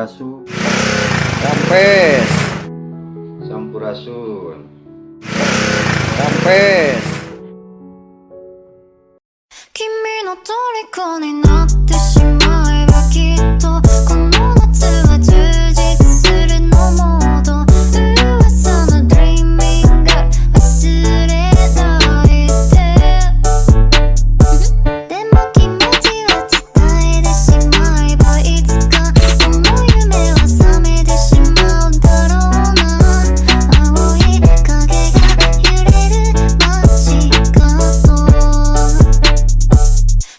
Sampurasun. Sampes. Sampurasun. Sampes. 君の虜になってしまえばきっとこの夏は充実するのモード噂のドリーミング忘れないででも気持ちは伝えてしまえばいつかその夢は覚めてしまうだろうな青い影が揺れる街角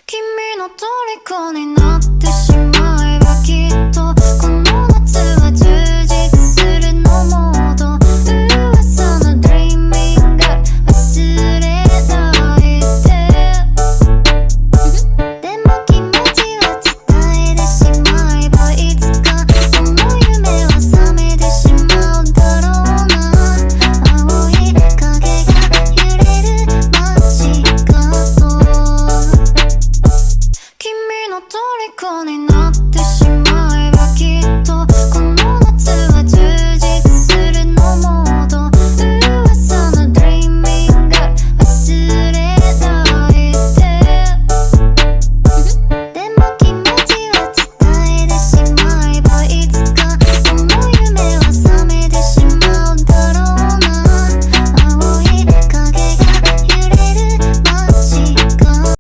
君の虜になってしまえばきっとこの夏は充実するのモード噂のドリーミング忘れないででも気持ちは伝えてしまえばいつかその夢は覚めてしまうだろうな青い影が揺れる街角君の虜になって